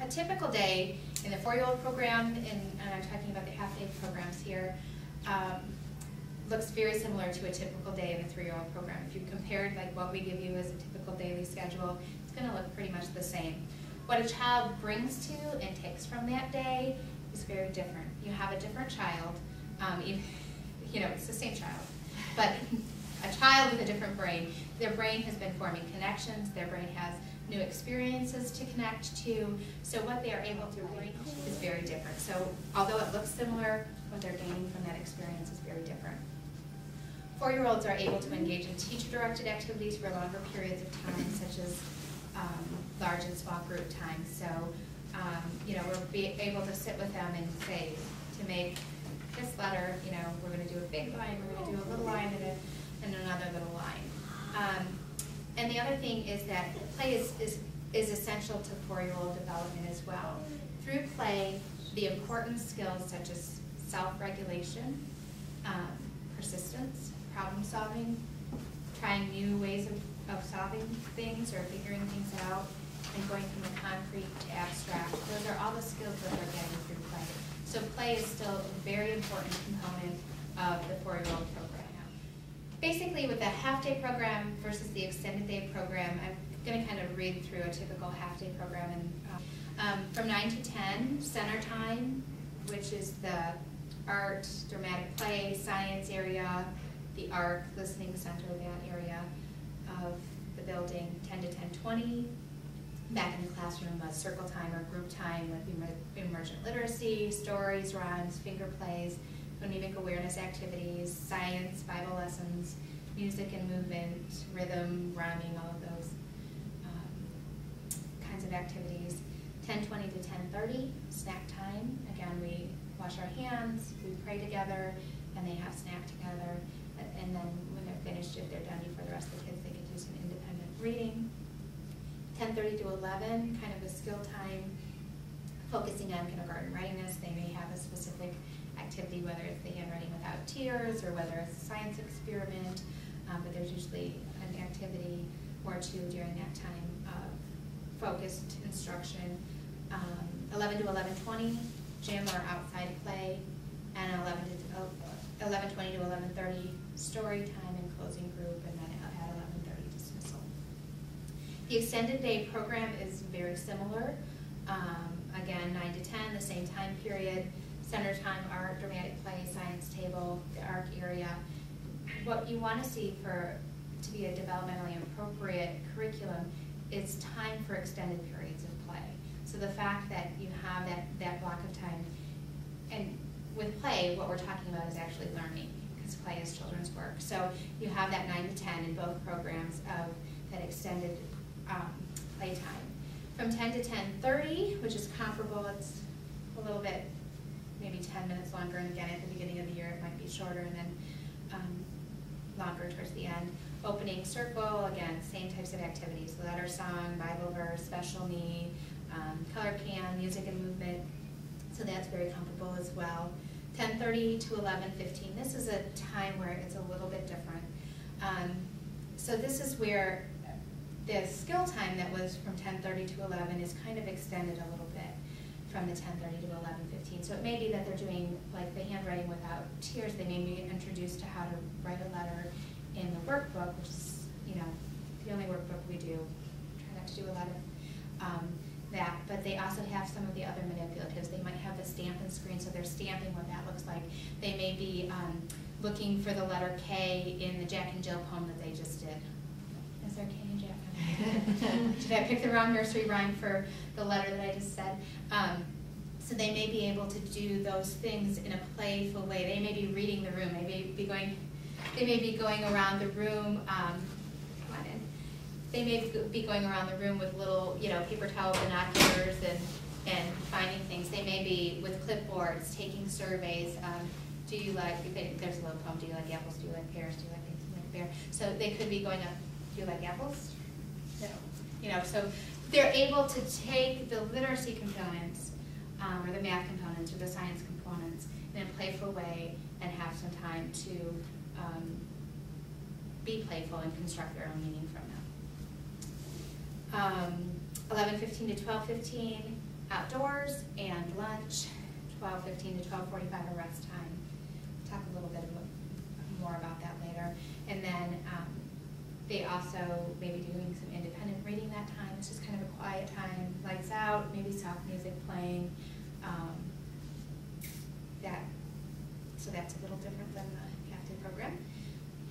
typical day in the 4-year-old program, and I'm talking about the half-day programs here, looks very similar to a typical day in the 3-year-old program. If you compared like what we give you as a typical daily schedule, it's going to look pretty much the same. What a child brings to and takes from that day is very different. You have a different child, even, you know, it's the same child, but a child with a different brain. Their brain has been forming connections, their brain has new experiences to connect to, so what they are able to bring is very different. So although it looks similar, what they're gaining from that experience is very different. 4-year-olds are able to engage in teacher-directed activities for longer periods of time, such as large and small group time. So, you know, we're able to sit with them and say, to make this letter, you know, we're going to do a big line, we're going to do a little line, and another little line. And the other thing is that play is essential to 4-year-old development as well. Through play, the important skills such as self-regulation, persistence, problem solving, trying new ways of solving things or figuring things out, and going from the concrete to abstract. Those are all the skills that they're getting through play. So play is still a very important component of the 4-year-old program. Basically, with the half-day program versus the extended day program, I'm going to kind of read through a typical half-day program. And from 9 to 10, center time, which is the art, dramatic play, science area, the ARC, listening center, that area of the building. 10 to 10:20, back in the classroom, circle time or group time with emergent literacy, stories, rhymes, finger plays, phonemic awareness activities, science, Bible lessons, music and movement, rhythm, rhyming, all of those kinds of activities. 10:20 to 10:30, snack time. Again, we wash our hands, we pray together, and they have snack together. And then when they're finished, if they're done before the rest of the kids, they can do some independent reading. 10:30 to 11, kind of a skill time, focusing on kindergarten readiness. They may have a specific activity, whether it's the handwriting without tears or whether it's a science experiment, but there's usually an activity or two during that time of focused instruction. 11 to 11:20, gym or outside play, and 11:20 to 11:30, story time and closing group, and then at 11:30, dismissal. The extended day program is very similar. Again, 9 to 10, the same time period. Center time, art, dramatic play, science table, the ARC area. What you want to see to be a developmentally appropriate curriculum is time for extended periods of play. So the fact that you have that block of time, and with play, what we're talking about is actually learning, because play is children's work. So you have that 9 to 10 in both programs of that extended play time. From 10 to 10:30, which is comparable, it's a little bit, maybe 10 minutes longer, and again, at the beginning of the year, it might be shorter, and then longer towards the end. Opening circle, again, same types of activities, letter song, Bible verse, special need, color can, music and movement, so that's very comparable as well. 10:30 to 11:15, this is a time where it's a little bit different. So this is where the skill time that was from 10:30 to 11 is kind of extended a little bit from the 10:30 to 11:15. So it may be that they're doing like the handwriting without tears. They may be introduced to how to write a letter in the workbook, which is, you know, the only workbook we do. Try not to do a lot of that. But they also have some of the other manipulatives. They might have the stamp and screen, so they're stamping what that looks like. They may be looking for the letter K in the Jack and Jill poem that they just did. Is there K in Jack? Did I pick the wrong nursery rhyme for the letter that I just said? So they may be able to do those things in a playful way. They may be reading the room. They may be going around the room. Come on in. They may be going around the room with little, you know, paper towel binoculars and finding things. They may be with clipboards, taking surveys. Do you like? There's a little poem. Do you like apples? Do you like pears? Do you like things like a bear? So they could be going up. Do you like apples? No. You know, so they're able to take the literacy components, or the math components, or the science components in a playful way and have some time to be playful and construct their own meaning from them. 11:15 to 12:15, outdoors, and lunch, 12:15 to 12:45 a rest time. Talk a little bit more about that later. And then they also may be doing some independent reading that time. It's just kind of a quiet time, lights out, maybe soft music playing. So that's a little different than the half-day program.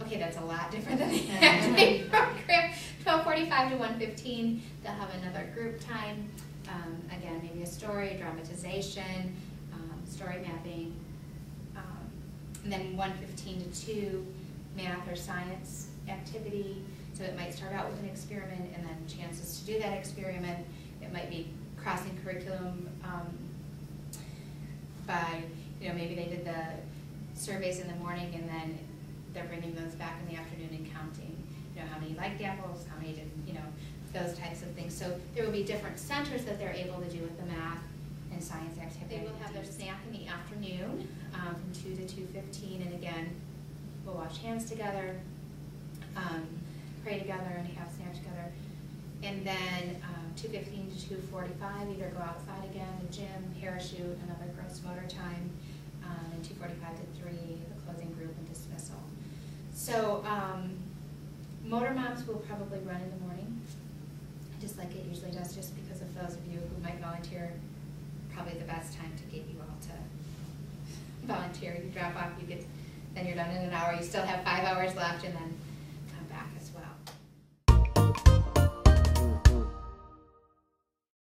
Okay, that's a lot different than the half-day program. 12:45 to 1:15, they'll have another group time. Again, maybe a story, dramatization, story mapping. And then 1:15 to 2, math or science activity. So it might start out with an experiment and then chances to do that experiment. It might be crossing curriculum by, maybe they did the surveys in the morning and then they're bringing those back in the afternoon and counting, how many liked the apples, how many didn't, those types of things. So there will be different centers that they're able to do with the math and science activity. They will have their snack in the afternoon from 2 to 2:15, and again, we'll wash hands together, pray together, and have snack together. And then 2:15 to 2:45, either go outside again, the gym, parachute, another gross motor time, and 2:45 to 3, the closing group and dismissal. So motor moms will probably run in the morning, just like it usually does, just because of those of you who might volunteer, probably the best time to get you all to volunteer. You drop off, then you're done in an hour, you still have 5 hours left, and then